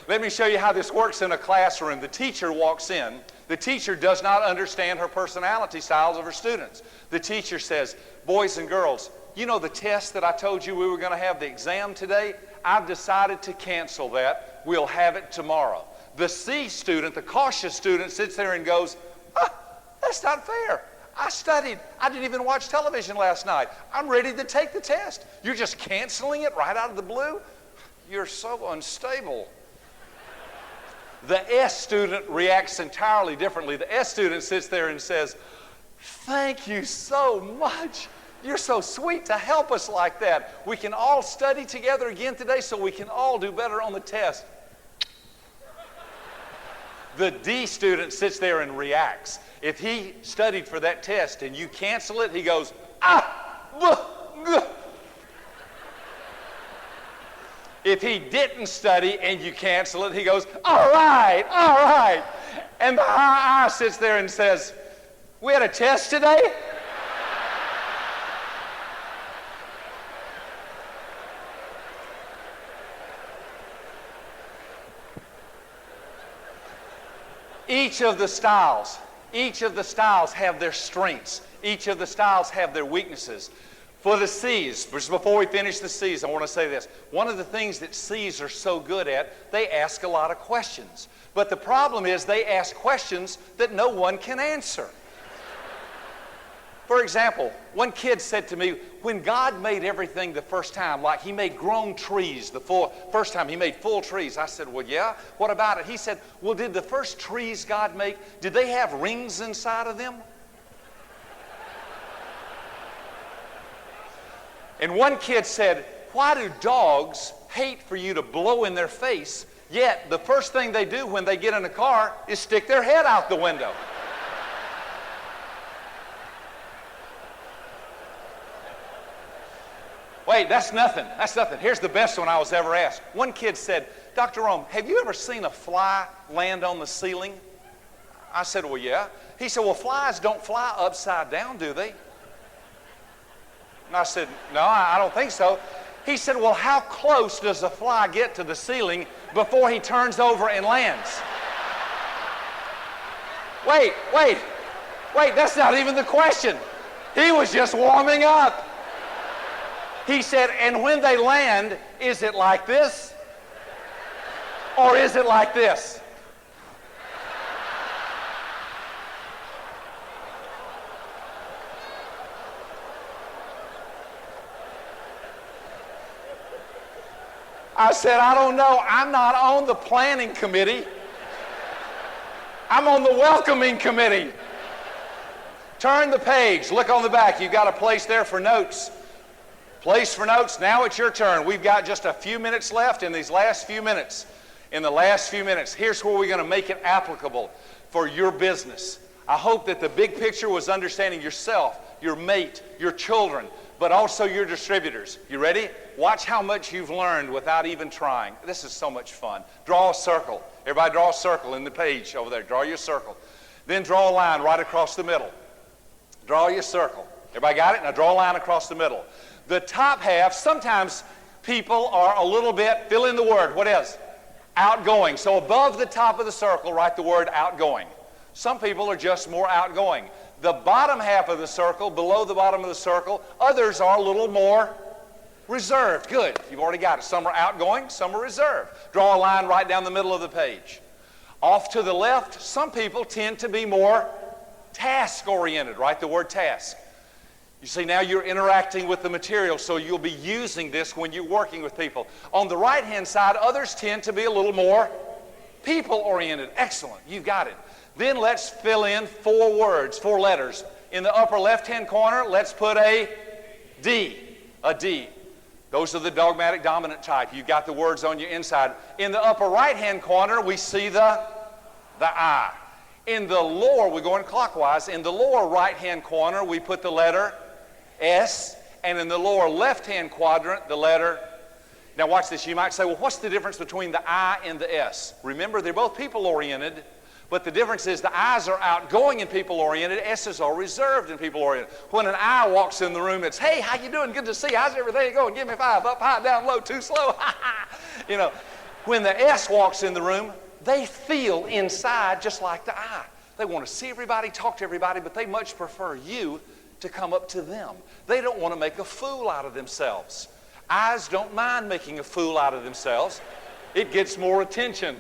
Let me show you how this works in a classroom. The teacher walks in. The teacher does not understand her personality styles of her students. The teacher says, boys and girls, you know the test that I told you we were going to have, the exam today? I've decided to cancel that. We'll have it tomorrow. The C student, the cautious student, sits there and goes, that's not fair. I studied. I didn't even watch television last night. I'm ready to take the test. You're just canceling it right out of the blue? You're so unstable. The S student reacts entirely differently. The S student sits there and says, thank you so much. You're so sweet to help us like that. We can all study together again today so we can all do better on the test. The D student sits there and reacts. If he studied for that test and you cancel it, he goes, If he didn't study and you cancel it, he goes, all right, all right. And the I sits there and says, we had a test today? Each of the styles have their strengths. Each of the styles have their weaknesses. For the C's, just before we finish the C's, I want to say this. One of the things that C's are so good at, they ask a lot of questions. But the problem is they ask questions that no one can answer. For example, one kid said to me, when God made everything the first time, like he made grown trees the first time, he made full trees. I said, well, yeah, what about it? He said, well, did the first trees God make, did they have rings inside of them? And one kid said, why do dogs hate for you to blow in their face, yet the first thing they do when they get in a car is stick their head out the window? Wait, that's nothing. That's nothing. Here's the best one I was ever asked. One kid said, Dr. Rome, have you ever seen a fly land on the ceiling? I said, well, yeah. He said, well, flies don't fly upside down, do they? And I said, no, I don't think so. He said, well, how close does a fly get to the ceiling before he turns over and lands? Wait, that's not even the question. He was just warming up. He said, and when they land, is it like this? Or is it like this? I said, I don't know. I'm not on the planning committee. I'm on the welcoming committee. Turn the page. Look on the back. You've got a place there for notes. Place for notes. Now it's your turn. We've got just a few minutes left in these last few minutes. In the last few minutes, here's where we're going to make it applicable for your business. I hope that the big picture was understanding yourself, your mate, your children, but also your distributors. You ready? Watch how much you've learned without even trying. This is so much fun. Draw a circle. Everybody draw a circle in the page over there. Draw your circle. Then draw a line right across the middle. Draw your circle. Everybody got it? Now draw a line across the middle. The top half, sometimes people are a little bit, fill in the word. What is? Outgoing. So above the top of the circle, write the word outgoing. Some people are just more outgoing. The bottom half of the circle, below the bottom of the circle, others are a little more reserved. Good. You've already got it. Some are outgoing, some are reserved. Draw a line right down the middle of the page. Off to the left, some people tend to be more task-oriented. Write the word task. You see, now you're interacting with the material, so you'll be using this when you're working with people. On the right-hand side, others tend to be a little more people-oriented. Excellent. You've got it. Then let's fill in 4 words, 4 letters. In the upper left-hand corner, let's put a D. A D. Those are the dogmatic dominant type. You've got the words on your inside. In the upper right-hand corner, we see the I. In the lower, we're going clockwise. In the lower right-hand corner, we put the letter S, and in the lower left-hand quadrant, the letter. Now watch this. You might say, well, what's the difference between the I and the S? Remember, they're both people-oriented, but the difference is the I's are outgoing and people-oriented, S's are reserved and people-oriented. When an I walks in the room, it's, hey, how you doing? Good to see you. How's everything going? Give me 5. Up high, down low, too slow. You know, When the S walks in the room, they feel inside just like the I. They want to see everybody, talk to everybody, but they much prefer you to come up to them. They don't want to make a fool out of themselves. I's don't mind making a fool out of themselves. It gets more attention.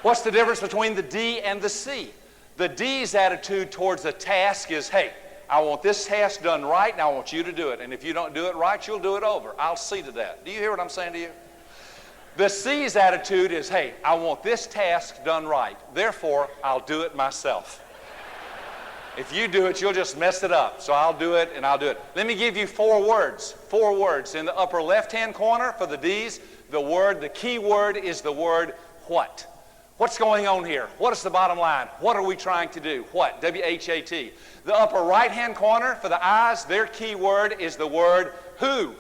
What's the difference between the D and the C? The D's attitude towards a task is, hey, I want this task done right, and I want you to do it. And if you don't do it right, you'll do it over. I'll see to that. Do you hear what I'm saying to you? The C's attitude is, hey, I want this task done right. Therefore, I'll do it myself. If you do it, you'll just mess it up. So I'll do it, and I'll do it. Let me give you 4 words. 4 words. In the upper left-hand corner for the D's, the key word is the word what. What's going on here? What is the bottom line? What are we trying to do? What? W-H-A-T. The upper right-hand corner for the I's, their key word is the word who.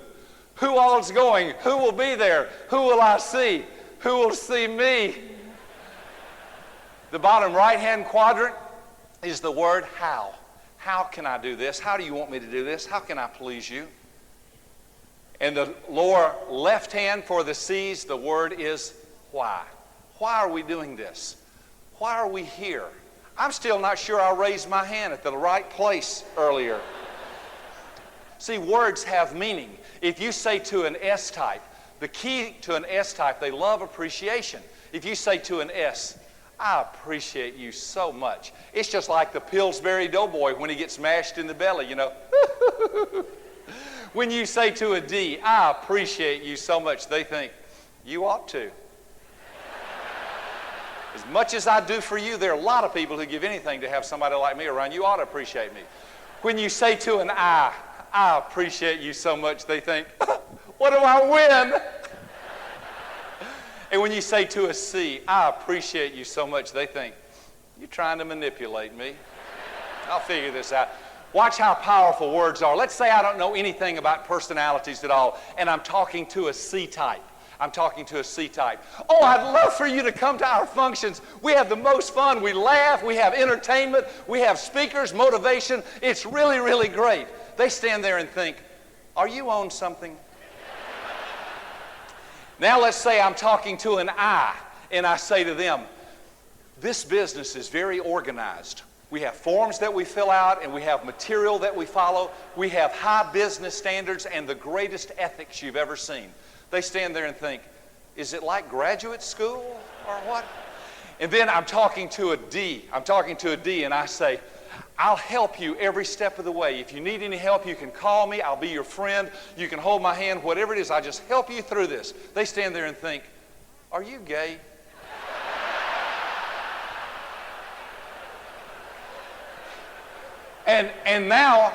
Who all is going? Who will be there? Who will I see? Who will see me? The bottom right-hand quadrant is the word how. How can I do this? How do you want me to do this? How can I please you? And the lower left hand for the C's, the word is why. Why are we doing this? Why are we here? I'm still not sure I raised my hand at the right place earlier. See, words have meaning. If you say to an S-type, the key to an S-type, they love appreciation. If you say to an S, I appreciate you so much. It's just like the Pillsbury Doughboy when he gets mashed in the belly, you know. When you say to a D, I appreciate you so much, they think, you ought to. As much as I do for you, there are a lot of people who give anything to have somebody like me around. You ought to appreciate me. When you say to an I appreciate you so much, they think, what do I win? And when you say to a C, I appreciate you so much, they think, you're trying to manipulate me. I'll figure this out. Watch how powerful words are. Let's say I don't know anything about personalities at all, and I'm talking to a C-type. I'm talking to a C-type. Oh, I'd love for you to come to our functions. We have the most fun. We laugh. We have entertainment. We have speakers, motivation. It's really, really great. They stand there and think, are you on something? Now let's say I'm talking to an I, and I say to them, this business is very organized. We have forms that we fill out, and we have material that we follow. We have high business standards and the greatest ethics you've ever seen. They stand there and think, is it like graduate school or what? And then I'm talking to a D. I'm talking to a D, and I say, I'll help you every step of the way. If you need any help, you can call me. I'll be your friend. You can hold my hand, whatever it is. I just help you through this. They stand there and think, are you gay? And now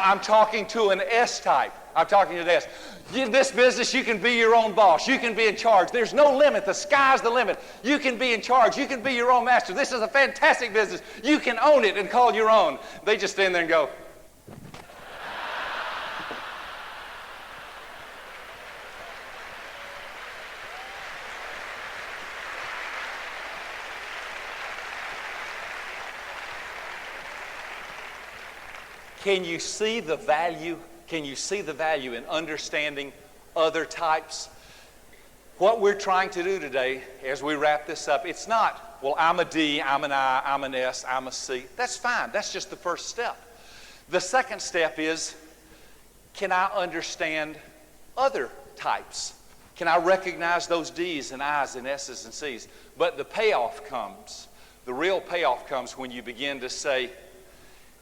I'm talking to an S-type. I'm talking to this. In this business, you can be your own boss. You can be in charge. There's no limit. The sky's the limit. You can be in charge. You can be your own master. This is a fantastic business. You can own it and call your own. They just stand there and go. Can you see the value? Can you see the value in understanding other types? What we're trying to do today as we wrap this up, it's not, well, I'm a D, I'm an I, I'm an S, I'm a C. That's fine. That's just the first step. The second step is, can I understand other types? Can I recognize those D's and I's and S's and C's? But the payoff comes. The real payoff comes when you begin to say,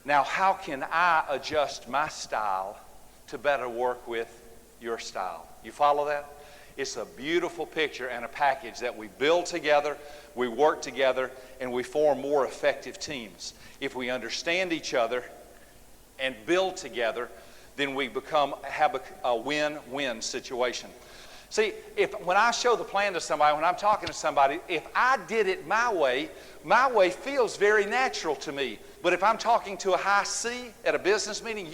now how can I adjust my style to better work with your style? You follow that? It's a beautiful picture and a package that we build together, we work together, and we form more effective teams. If we understand each other and build together, then we have a win-win situation. See, when I show the plan to somebody, when I'm talking to somebody, if I did it my way feels very natural to me. But if I'm talking to a high C at a business meeting,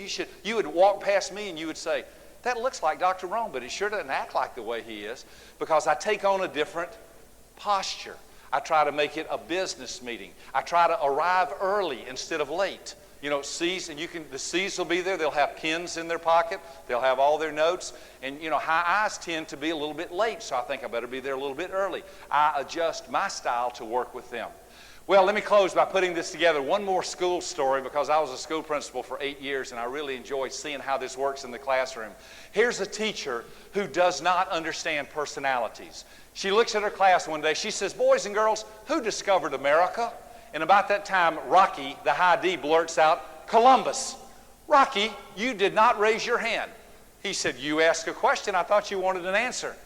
you would walk past me and you would say, that looks like Dr. Rome, but he sure doesn't act like the way he is, because I take on a different posture. I try to make it a business meeting. I try to arrive early instead of late. You know, C's, and the C's will be there. They'll have pens in their pocket. They'll have all their notes. And, you know, high I's tend to be a little bit late, so I think I better be there a little bit early. I adjust my style to work with them. Well, let me close by putting this together. One more school story, because I was a school principal for 8 years, and I really enjoy seeing how this works in the classroom. Here's a teacher who does not understand personalities. She looks at her class one day. She says, "Boys and girls, who discovered America?" And about that time, Rocky, the high D, blurts out, "Columbus." "Rocky, you did not raise your hand." He said, "You asked a question. I thought you wanted an answer."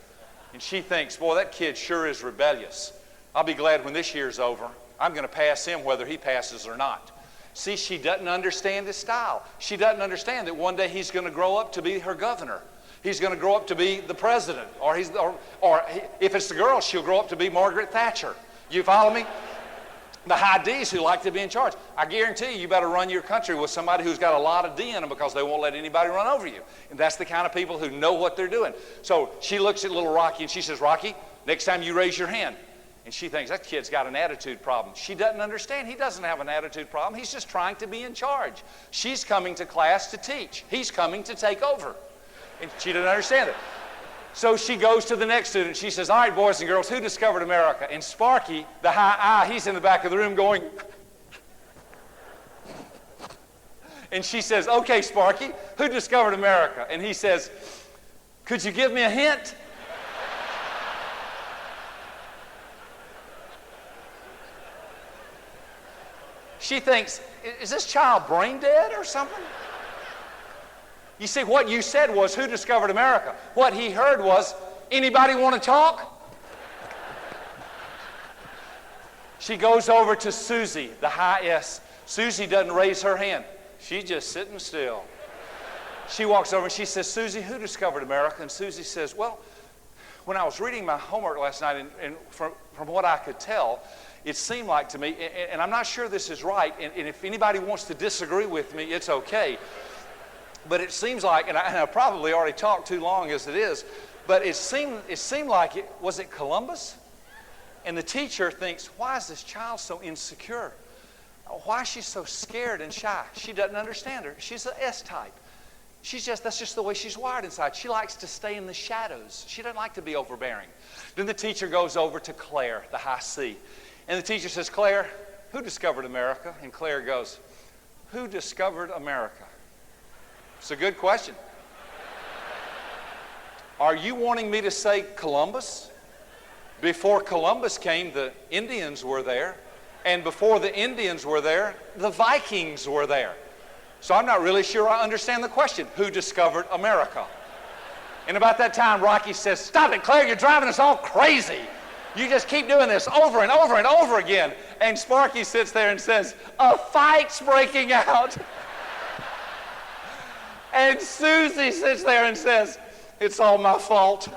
And she thinks, "Boy, that kid sure is rebellious. I'll be glad when this year's over. I'm going to pass him whether he passes or not." See, she doesn't understand his style. She doesn't understand that one day he's going to grow up to be her governor. He's going to grow up to be the president. Or if it's the girl, she'll grow up to be Margaret Thatcher. You follow me? The high D's who like to be in charge. I guarantee you better run your country with somebody who's got a lot of D in them, because they won't let anybody run over you. And that's the kind of people who know what they're doing. So she looks at little Rocky and she says, "Rocky, next time you raise your hand." And she thinks, that kid's got an attitude problem. She doesn't understand. He doesn't have an attitude problem. He's just trying to be in charge. She's coming to class to teach. He's coming to take over. And she doesn't understand it. So she goes to the next student. She says, "All right, boys and girls, who discovered America?" And Sparky, the high I, he's in the back of the room going. And she says, "Okay, Sparky, who discovered America?" And he says, "Could you give me a hint?" She thinks, is this child brain dead or something? You see, what you said was, "Who discovered America?" What he heard was, "Anybody want to talk?" She goes over to Susie, the high S. Susie doesn't raise her hand. She's just sitting still. She walks over and she says, "Susie, who discovered America?" And Susie says, "Well, when I was reading my homework last night, and from what I could tell, it seemed like to me, and I'm not sure this is right, and if anybody wants to disagree with me, it's okay, but it seems like, and I probably already talked too long as it is, but it seemed like was it Columbus?" And the teacher thinks, why is this child so insecure? Why is she so scared and shy? She doesn't understand her. She's an S type. That's just the way she's wired inside. She likes to stay in the shadows. She doesn't like to be overbearing. Then the teacher goes over to Claire, the high C. And the teacher says, "Claire, who discovered America?" And Claire goes, "Who discovered America?" It's a good question. Are you wanting me to say Columbus? Before Columbus came, the Indians were there. And before the Indians were there, the Vikings were there. So I'm not really sure I understand the question. Who discovered America? And about that time, Rocky says, "Stop it, Claire, you're driving us all crazy. You just keep doing this over and over and over again." And Sparky sits there and says, "A fight's breaking out." And Susie sits there and says, "It's all my fault."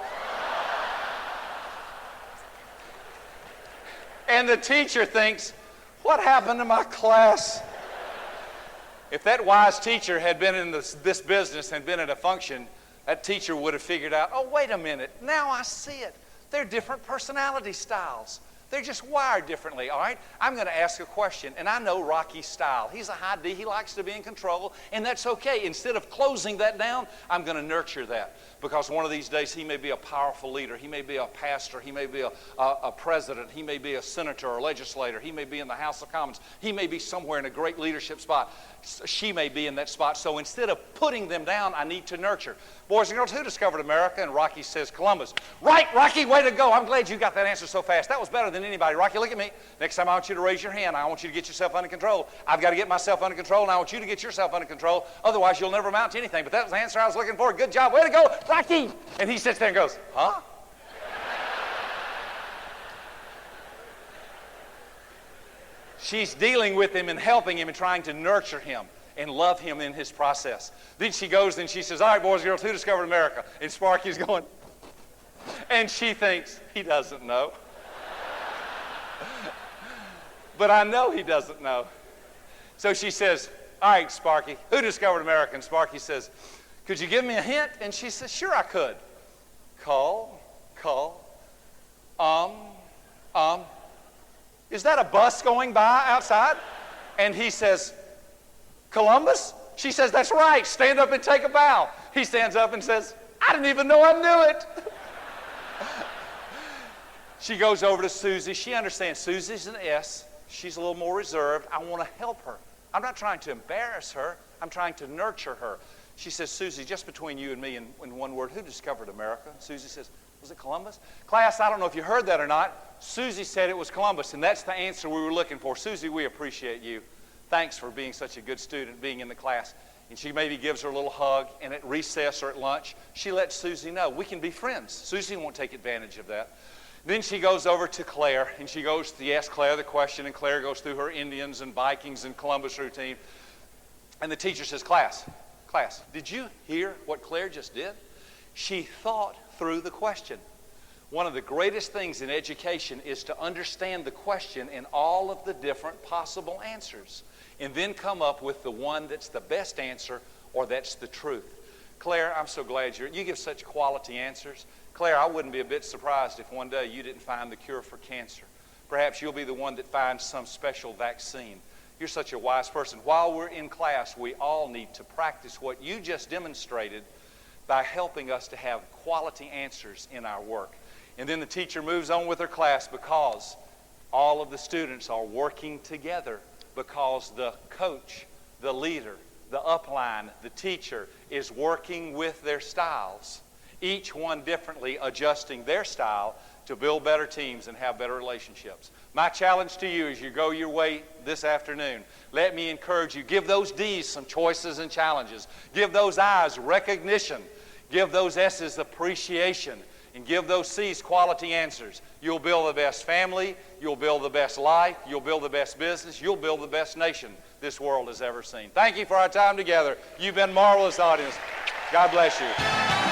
And the teacher thinks, what happened to my class? If that wise teacher had been in this business and been at a function, that teacher would have figured out, oh, wait a minute, now I see it. They're different personality styles. They're just wired differently, all right? I'm going to ask a question, and I know Rocky's style. He's a high D. He likes to be in control, and that's okay. Instead of closing that down, I'm going to nurture that, because one of these days he may be a powerful leader. He may be a pastor. He may be a president. He may be a senator or legislator. He may be in the House of Commons. He may be somewhere in a great leadership spot. She may be in that spot. So instead of putting them down, I need to nurture. Boys and girls, who discovered America? And Rocky says, Columbus. Right, Rocky, way to go. I'm glad you got that answer so fast. That was better than anybody. Rocky, look at me. Next time I want you to raise your hand. I want you to get yourself under control. I've got to get myself under control, and I want you to get yourself under control. Otherwise, you'll never amount to anything. But that was the answer I was looking for. Good job. Way to go, Rocky. And he sits there and goes, huh? She's dealing with him and helping him and trying to nurture him and love him in his process. Then she goes and she says, all right, boys and girls, who discovered America? And Sparky's going, and she thinks, he doesn't know. But I know he doesn't know. So she says, all right, Sparky, who discovered America? And Sparky says, could you give me a hint? And she says, sure I could. Call. Is that a bus going by outside? And he says, Columbus? She says, that's right. Stand up and take a bow. He stands up and says, I didn't even know I knew it. She goes over to Susie. She understands Susie's an S. She's a little more reserved. I want to help her. I'm not trying to embarrass her. I'm trying to nurture her. She says, Susie, just between you and me in one word, who discovered America? Susie says, was it Columbus? Class, I don't know if you heard that or not. Susie said it was Columbus, and that's the answer we were looking for. Susie, we appreciate you. Thanks for being such a good student, being in the class. And she maybe gives her a little hug, and at recess or at lunch, she lets Susie know, we can be friends. Susie won't take advantage of that. Then she goes over to Claire, and she goes to ask Claire the question, and Claire goes through her Indians and Vikings and Columbus routine. And the teacher says, class, did you hear what Claire just did? She thought through the question. One of the greatest things in education is to understand the question and all of the different possible answers, and then come up with the one that's the best answer or that's the truth. Claire, I'm so glad you give such quality answers. Claire, I wouldn't be a bit surprised if one day you didn't find the cure for cancer. Perhaps you'll be the one that finds some special vaccine. You're such a wise person. While we're in class, we all need to practice what you just demonstrated by helping us to have quality answers in our work. And then the teacher moves on with her class because all of the students are working together, because the coach, the leader, the upline, the teacher is working with their styles, each one differently adjusting their style to build better teams and have better relationships. My challenge to you as you go your way this afternoon, let me encourage you, give those D's some choices and challenges. Give those I's recognition. Give those S's appreciation. And give those C's quality answers. You'll build the best family. You'll build the best life. You'll build the best business. You'll build the best nation this world has ever seen. Thank you for our time together. You've been a marvelous audience. God bless you.